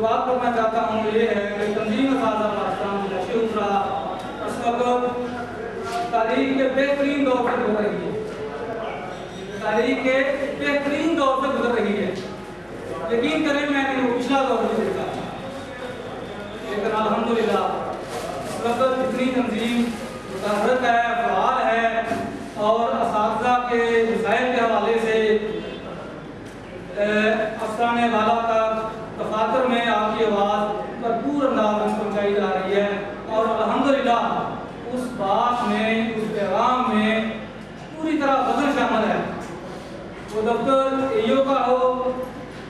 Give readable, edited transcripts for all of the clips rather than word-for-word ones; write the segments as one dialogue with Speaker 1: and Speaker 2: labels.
Speaker 1: بات کرنا چاہتا ہوں یہ ہے کہ تنظیم اساتذہ پاکستان ضلع شیخوپورہ اس وقت تاریخ کے بہترین دور سے گزر رہی ہے، تاریخ کے بہترین دور سے گزر رہی ہے۔ یقین کریں میں نے وہ پچھلا دور نہیں دیکھا، لیکن الحمدللہ اس وقت جتنی تنظیم متحرک ہے، فعال ہے اور اساتذہ کے مسائل کے حوالے سے افسانے والا تک دفاتر میں آپ کی آواز بھرپور انداز میں پہنچائی جا رہی ہے، اور الحمدللہ اس بات میں، اس پیغام میں پوری طرح وزن شامل ہے۔ وہ دفتر اے او کا ہو،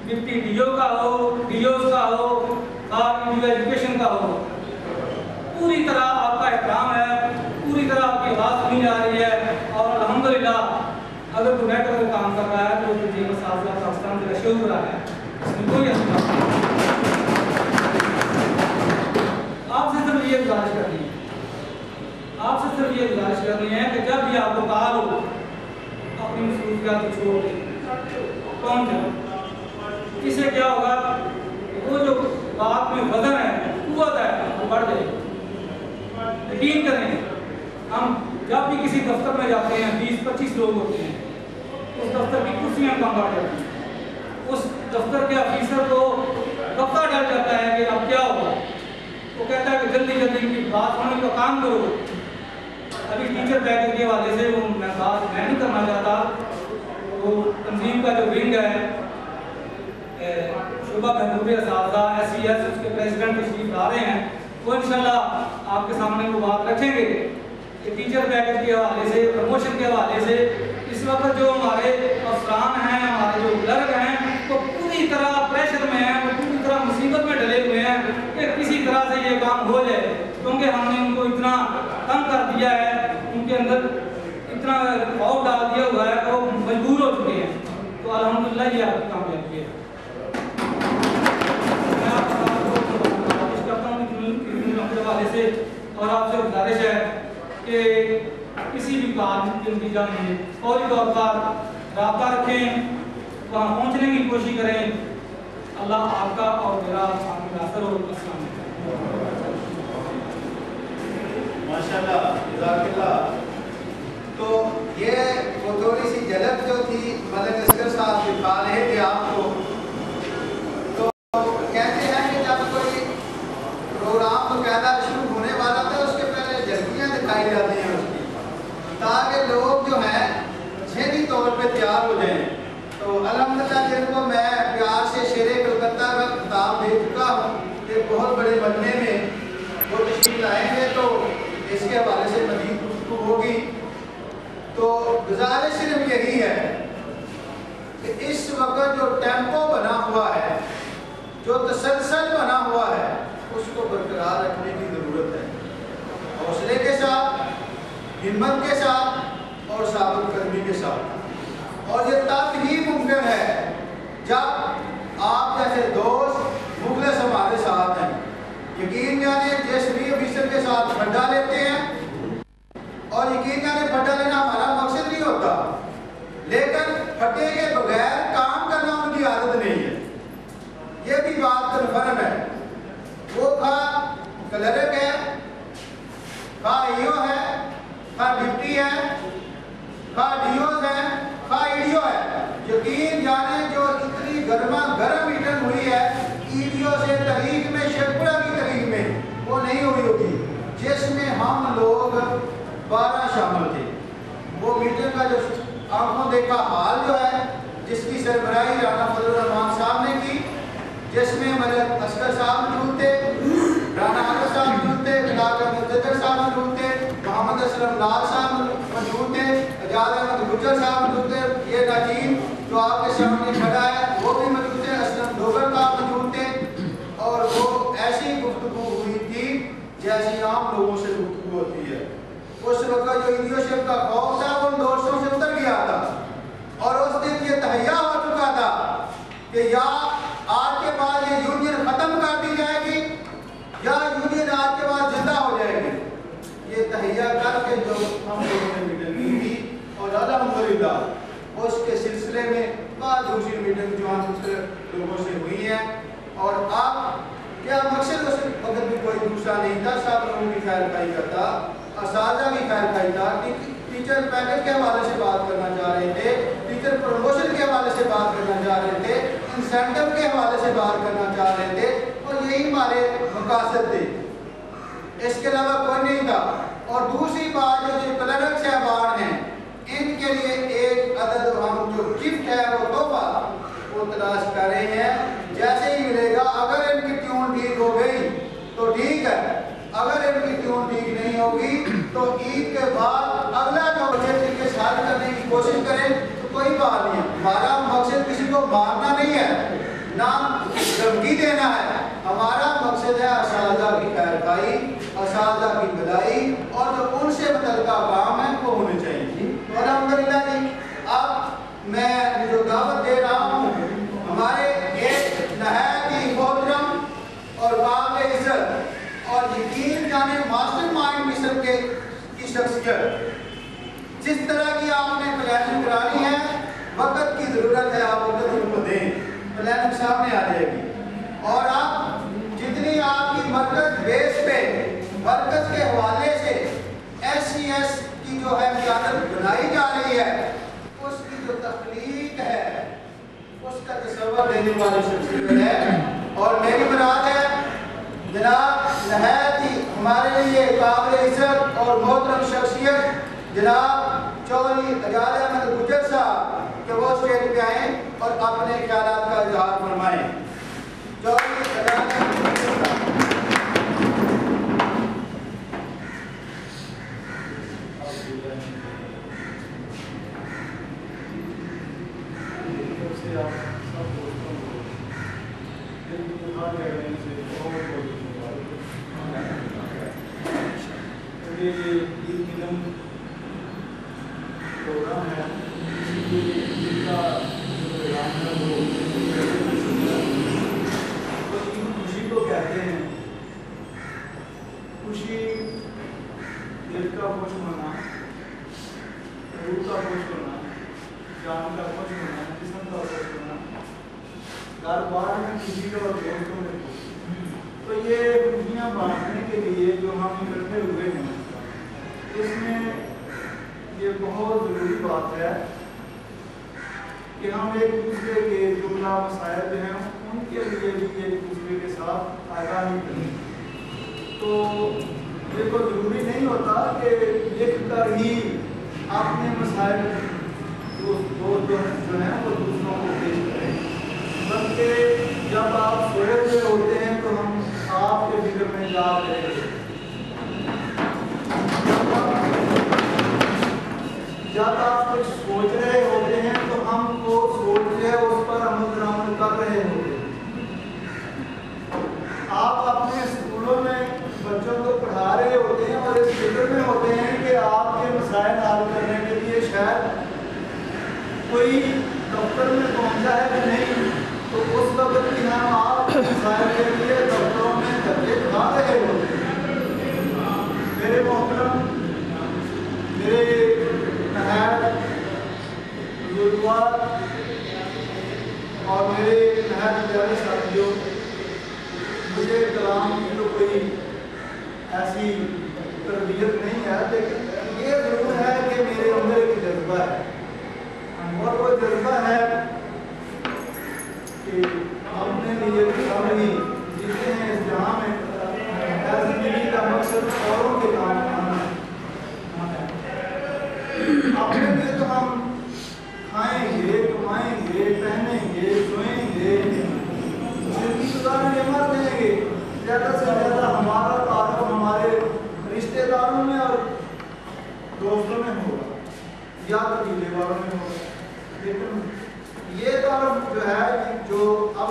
Speaker 1: ڈپٹی ڈی او کا ہو، ڈی اوز کا ہو، ایجوکیشن کا ہو، پوری طرح آپ کا احترام ہے، پوری طرح آپ کی آواز سنی جا رہی ہے، اور الحمدللہ اگر کوئی نیٹ ورک کام کر رہا ہے تو تنظیم اساتذہ پاکستان ضلع شیخوپورہ ہے، اس میں کوئی ایسی بات نہیں۔ آپ سے صرف یہ گزارش کرنی ہے، آپ سے صرف یہ گزارش کرنی ہے کہ جب بھی آپ کو کال ہو اپنی مصروفیات کو چھوڑ کے پہنچ جائیں۔ اس سے کیا ہوگا، وہ جو بات میں وزن ہے، قوت ہے، وہ بڑھ جائے گی۔ یقین کریں، ہم جب بھی کسی دفتر میں جاتے ہیں 20-25 لوگ ہوتے ہیں، اس دفتر کی کرسیاں کم بڑھ جاتی ہیں، اس دفتر کے افیسر کو دفتر ڈر جاتا ہے کہ اب کیا ہوگا، وہ کہتا ہے کہ جلدی جلدی ان کی بات ہونے کا کام کرو۔ ابھی ٹیچر پیکج کے حوالے سے وہ میں بات نہیں کرنا چاہتا، وہ تنظیم کا جو ونگ ہے شعبہ محبوب اساتذہ SES، اس کے پریزیڈنٹ تشریف لا رہے ہیں، وہ انشاءاللہ آپ کے سامنے وہ بات رکھیں گے کہ ٹیچر پیکج کے حوالے سے، پروموشن کے حوالے سے اس وقت جو ہمارے افسران ہیں، ہمارے جو کلرک ہیں، وہ پوری طرح پریشر میں ہیں، وہ پوری طرح مصیبت میں ڈلے ہوئے ہیں کہ کسی طرح سے یہ کام ہو جائے، کیونکہ ہم نے ان کو اتنا تنگ کر دیا ہے، ان کے اندر اتنا خوف ڈال دیا ہوا ہے کہ وہ مجبور ہو چکے ہیں۔ تو الحمدللہ یہ آپ کی کامیابی ہے۔ میں آپ کو کوشش کرتا ہوں کے حوالے سے، اور آپ سے گزارش ہے کہ کسی بھی کام کے نتیجہ میں فوری طور پر رابطہ رکھیں، وہاں پہنچنے کی کوشش کریں۔ اللہ آپ کا اور میرا آپ کا اثر ہو۔ السلام علیکم۔
Speaker 2: ماشاءاللہ، جزاک اللہ۔ تو یہ وہ تھوڑی سی جھلک جو تھی ملک اصغر صاحب دکھا رہے تھے آپ کو، تو کہتے ہیں کہ جب کوئی پروگرام باقاعدہ شروع ہونے والا تھا اس کے پہلے جھلکیاں دکھائی جاتی ہیں اس کی، تاکہ لوگ جو ہیں ذہنی طور پہ تیار ہو جائیں۔ تو الحمدللہ جن کو میں پیار سے شیر کلکتہ کا خطاب دے چکا ہوں کہ بہت بڑے بننے میں وہ تشریف لائیں گے، تو اس کے حوالے سے مزید گفتگو ہوگی۔ تو گزارش صرف یہی ہے کہ اس وقت جو ٹیمپو بنا ہوا ہے، جو تسلسل بنا ہوا ہے، اس کو برقرار رکھنے کی ضرورت ہے، حوصلے کے ساتھ، ہمت کے ساتھ اور ثابت قدمی کے ساتھ۔ اور یہ تب ہی ممکن ہے جب آپ جیسے دوست مخلص ہمارے ساتھ ہیں۔ یقین جانے جس بھی افیسر کے ساتھ پھڈا لیتے ہیں، اور یقین جانے پھڈا لینا ہمارا مقصد نہیں ہوتا، لیکن پھڈے کے بغیر کام کرنا ان کی عادت نہیں ہے، یہ بھی بات کنفرم ہے۔ وہ خواہ کلرک ہے، خواہ ایو ہے، خواہ ڈپٹی ہے، خواہ ڈیوز ہے، خواہ ایڈیو ہے، یقین جانے جو اتنی گرما گرم میٹنگ ہوئی ہے ایڈیو سے تحریک میں، شیخوپورہ کی تحریک میں، وہ نہیں ہوئی ہوگی، جس میں ہم لوگ 12 شامل تھے۔ وہ میٹنگ کا جو آنکھوں دیکھا حال جو ہے، جس کی سربراہی رانا فضل الرحمان صاحب نے کی، جس میں ملک اصغر صاحب موجود تھے، رانا حضرت صاحب موجود تھے، خطاب مجدد صاحب موجود تھے، محمد اسلم لال صاحب موجود تھے، اجاز احمد گجر صاحب موجود تھے، یہ ناجین جو آپ کے سامنے کھڑا ہے وہ بھی موجود تھے، اسلم ڈوگر صاحب موجود تھے، اور وہ ایسی گفتگو ہوئی تھی جیسی عام لوگوں سے گفتگو ہوتی ہے۔ اس وقت جو ایڈیوشپ کا خوف تھا وہ ان دوستوں سے اتر گیا تھا، اور اس دن یہ تہیا ہو چکا تھا کہ یا آج کے بعد یہ یونین ختم کر دی جائے گی یا یونین آج کے بعد زندہ ہو جائے گی۔ یہ تہیا کر کے جو ہم لوگوں نے میٹنگ کی تھی، اور الحمدللہ اس کے سلسلے میں بعض دوسری میٹنگ جو ہم دوسرے لوگوں سے ہوئی ہیں، اور آپ کیا مقصد اس وقت بھی کوئی دوسرا نہیں تھا، سب لوگوں کی خیر خواہی کرتا، اساتذہ کی خیر خواہی تھا، ٹیچر پیکج کے حوالے سے بات کرنا چاہ رہے تھے، ٹیچر پروموشن کے حوالے سے بات کرنا چاہ رہے تھے، انسینٹو کے حوالے سے بات کرنا چاہ رہے تھے، اور یہی ہمارے مقاصد تھے، اس کے علاوہ کوئی نہیں تھا۔ اور دوسری بات جو کلرک صاحبان ہیں ان کے لیے ایک عدد ہم جو گفٹ ہے وہ تحفہ وہ تلاش کر رہے ہیں، جیسے ہی ملے گا۔ اگر ان کی ٹیون ٹھیک ہو گئی تو ٹھیک ہے، اگر ان کی ٹیون ٹھیک نہیں ہوگی تو عید کے بعد اگلا جو بچے کے ساتھ کرنے کی کوشش کریں تو کوئی بات نہیں ہے۔ ہمارا مقصد کسی کو مارنا نہیں ہے، نہ دھمکی دینا ہے، ہمارا مقصد ہے اساتذہ کی خیر خواہی، اساتذہ کی بھلائی، اور جو ان سے متعلقہ کام ہے وہ ہونے چاہیے۔ الحمدللہ جی، اب میں جو دعوت دے رہا ہوں ہمارے ایک نہایت ہی محترم اور قابل عزت اور یقین جانے ماسٹر مائنڈ قسم کی شخصیت، جس طرح کی آپ نے پلاننگ کرانی ہے، وقت کی ضرورت ہے، آپ وقت ان کو دیں، پلاننگ سامنے آ جائے گی۔ اور آپ جتنی آپ کی مرکز بیس پہ مرکز کے حوالے سے ایس سی ایس کی جو ہے قیادت بنائی جا رہی ہے، اس کی جو تخلیق ہے اس کا تصور دینے والی شخصیت ہے۔ اور میری مراد ہے جناب نہایت ہی ہمارے لیے قابل عزت اور محترم شخصیت جناب چودھری اعجاز احمد گجر صاحب کہ وہ اسٹیج پہ آئیں اور اپنے خیالات کا اظہار فرمائیں۔ چودھری اعجاز احمد گجر صاحب۔
Speaker 1: پروگرام ہے عید کا جو پروگرام ہے وہ خوشی کو کہتے ہیں، خوشی دل کا خوش ہونا، روح کا خوش ہونا، جان کا خوش ہونا، جسم کا خوش ہونا، گھر بار میں خوشی کا اور دوستوں میں خوشی۔ تو یہ خوشیاں بانٹنے کے لیے جو ہم اکٹھے ہوئے ہیں، اس میں یہ بہت ضروری بات ہے کہ ہم ایک دوسرے کے جملہ مسائل جو ہیں ان کے لیے بھی ایک دوسرے کے ساتھ آگاہی کریں۔ تو یہ تو ضروری نہیں ہوتا کہ لکھ کر ہی اپنے مسائل جو ہیں وہ دوسروں کو پیش کریں، بلکہ جب آپ سوئے ہوئے ہوتے ہیں تو ہم آپ کے فکر میں جا کریں، جب آپ کچھ سوچ رہے ہوتے ہیں تو ہم کو سوچ رہے اس پر عمل درآمد کر رہے ہوتے ہیں۔ آپ اپنے اسکولوں میں بچوں کو پڑھا رہے ہوتے ہیں اور اس فکر میں ہوتے ہیں کہ آپ کے مسائل حل کرنے کے لیے شاید کوئی دفتر میں پہنچا ہے کہ نہیں، تو اس وقت بھی ہم آپ کے مسائل کے لیے دفتروں میں دھکے کھا رہے ہوتے ہیں۔ میرے محترم، میرے نہایت بزرگوار اور میرے نہایت پیارے ساتھیوں، مجھے کلام کی تو کوئی ایسی تربیت نہیں ہے، لیکن یہ ضرور ہے کہ میرے اندر ایک جذبہ ہے، اور وہ جذبہ ہے کہ اپنے لیے ہم ہی جیتے ہیں اس جہاں میں، زندگی کا مقصد اوروں کے کام آنا ہے۔ اپنے لیے تو ہم کھائیں گے، کمائیں گے، پہنیں گے، سوئیں گے، زندگی گزاریں گے، مر جائیں گے، زیادہ سے زیادہ ہمارا تعلق ہمارے رشتہ داروں میں اور دوستوں میں ہوگا یا قبیلے والوں میں ہوگا، لیکن یہ تعلق جو ہے جو اب